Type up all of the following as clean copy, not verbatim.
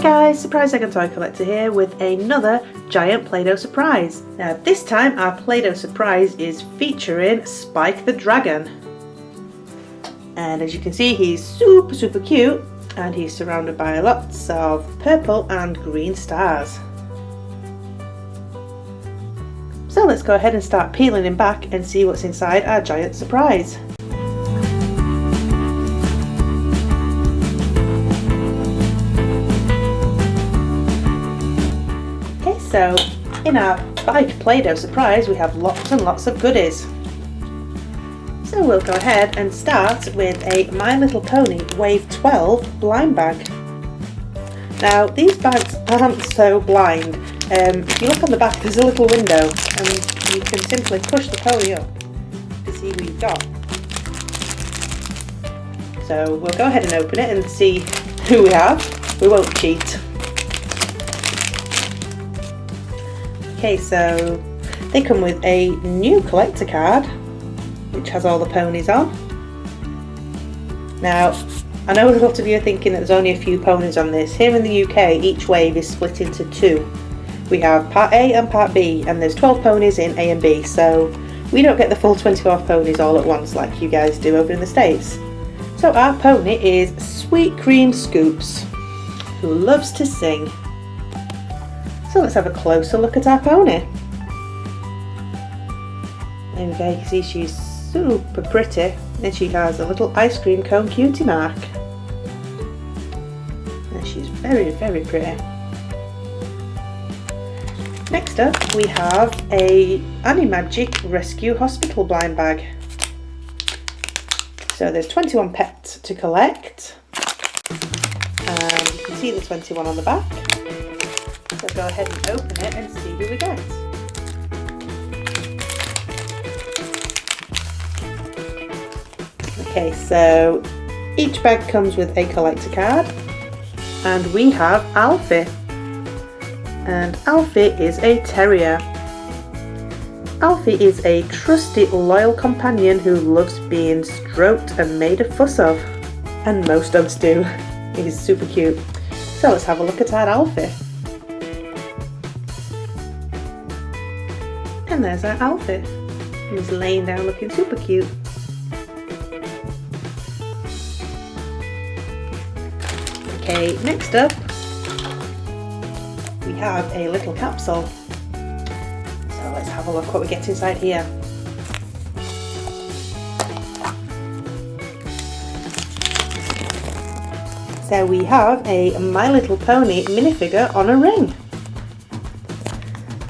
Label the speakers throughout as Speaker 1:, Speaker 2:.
Speaker 1: guys, Surprise Egg and Toy Collector here with another giant Play-Doh surprise. Now this time our Play-Doh surprise is featuring Spike the Dragon. And as you can see, he's super cute and he's surrounded by lots of purple and green stars. So let's go ahead and start peeling him back and see what's inside our giant surprise. So, in our Spike Play-Doh surprise we have lots and lots of goodies. So we'll go ahead and start with a My Little Pony Wave 12 blind bag. Now these bags aren't so blind. If you look on the back there's a little window and you can simply push the pony up to see who you've got. So we'll go ahead and open it and see who we have. We won't cheat. Okay, so they come with a new collector card which has all the ponies on. Now I know a lot of you are thinking that there's only a few ponies on this. Here in the UK each wave is split into two. We have part A and part B and there's 12 ponies in A and B, so we don't get the full 24 ponies all at once like you guys do over in the States. So our pony is Sweet Cream Scoops, who loves to sing. So let's have a closer look at our pony. There we go, you can see she's super pretty and she has a little ice cream cone cutie mark. And she's very pretty. Next up we have a Animagic Rescue Hospital blind bag. So there's 21 pets to collect. And you can see the 21 on the back. So go ahead and open it and see who we get. Okay, so each bag comes with a collector card and we have Alfie. And Alfie is a terrier. Alfie is a trusty, loyal companion who loves being stroked and made a fuss of. And most dogs do. He's super cute. So let's have a look at our Alfie. And there's our Alfie. He's laying down looking super cute. Okay, next up we have a little capsule. So let's have a look what we get inside here. So we have a My Little Pony minifigure on a ring.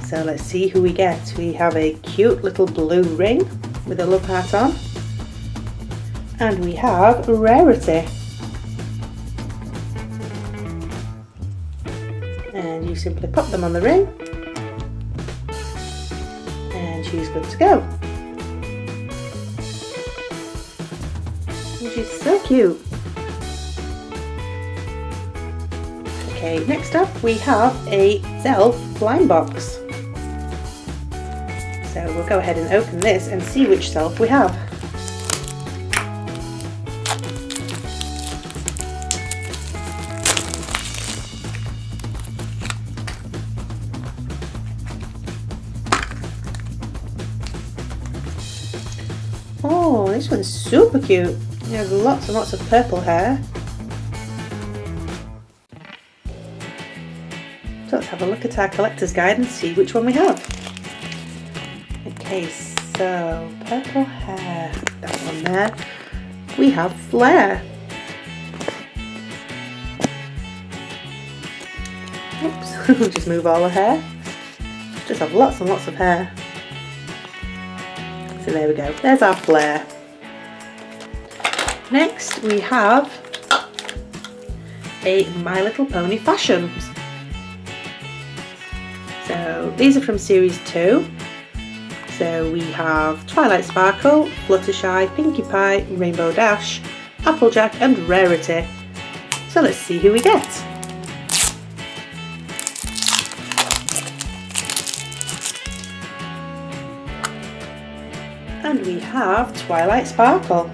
Speaker 1: So let's see who we get. We have a cute little blue ring with a love heart on. And we have Rarity. And you simply pop them on the ring. And she's good to go. And she's so cute. Okay, next up we have a Zelf blind box. So we'll go ahead and open this and see which Zelf we have. Oh, this one's super cute. He has lots and lots of purple hair. So let's have a look at our collector's guide and see which one we have. Okay, so purple hair, that one there. We have Flare. Oops, we'll just move all the hair. Just have lots and lots of hair. So there we go, there's our Flare. Next we have a My Little Pony Fashions. So these are from series 2. So we have Twilight Sparkle, Fluttershy, Pinkie Pie, Rainbow Dash, Applejack and Rarity. So let's see who we get. And we have Twilight Sparkle.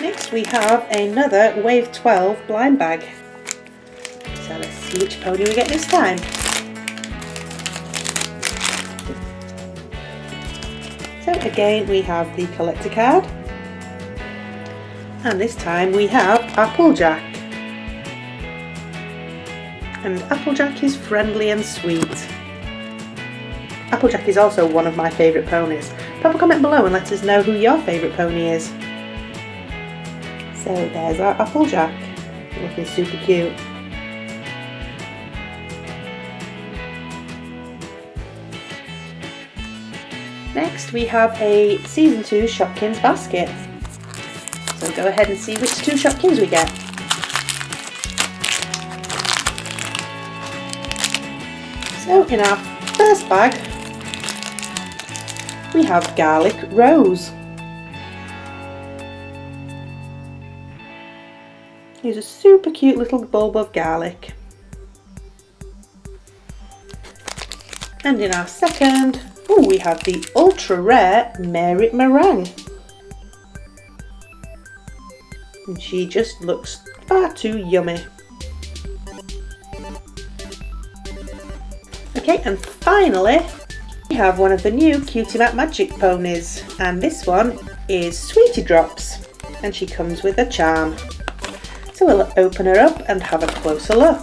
Speaker 1: Next we have another Wave 12 blind bag. So let's see which pony we get this time. So again we have the collector card. And this time we have Applejack. And Applejack is friendly and sweet. Applejack is also one of my favourite ponies. Drop a comment below and let us know who your favourite pony is. So there's our Applejack, looking super cute. Next we have a Season 2 Shopkins basket. So go ahead and see which 2 Shopkins we get. So in our first bag we have Garlic Rose. Here's a super cute little bulb of garlic. And in our second, we have the ultra rare Mary Meringue. And she just looks far too yummy. Okay, and finally we have one of the new Cutie Mark Magic ponies, and this one is Sweetie Drops, and she comes with a charm. So we'll open her up and have a closer look.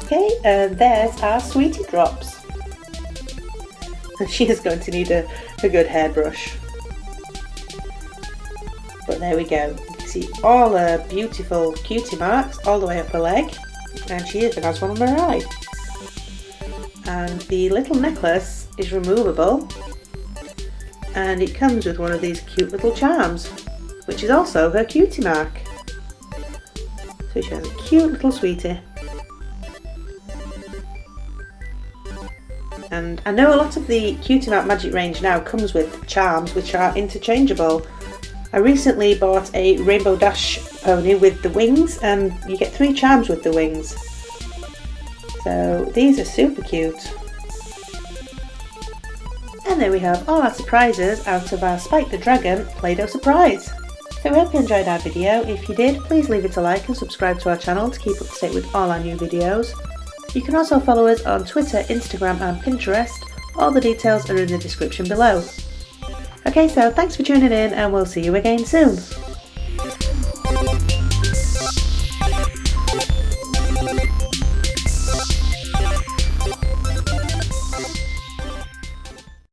Speaker 1: Okay, and there's our Sweetie Drops. And she is going to need a good hairbrush. But there we go. You can see all her beautiful cutie marks all the way up her leg. And she even has one on her eye. And the little necklace is removable. And it comes with one of these cute little charms, which is also her cutie mark. So she has a cute little sweetie. And I know a lot of the Cutie Mark Magic range now comes with charms which are interchangeable. I recently bought a Rainbow Dash pony with the wings, and you get 3 charms with the wings. So these are super cute. And there we have all our surprises out of our Spike the Dragon Play-Doh surprise. So we hope you enjoyed our video. If you did, please leave it a like and subscribe to our channel to keep up to date with all our new videos. You can also follow us on Twitter, Instagram and Pinterest. All the details are in the description below. Okay, so thanks for tuning in and we'll see you again soon.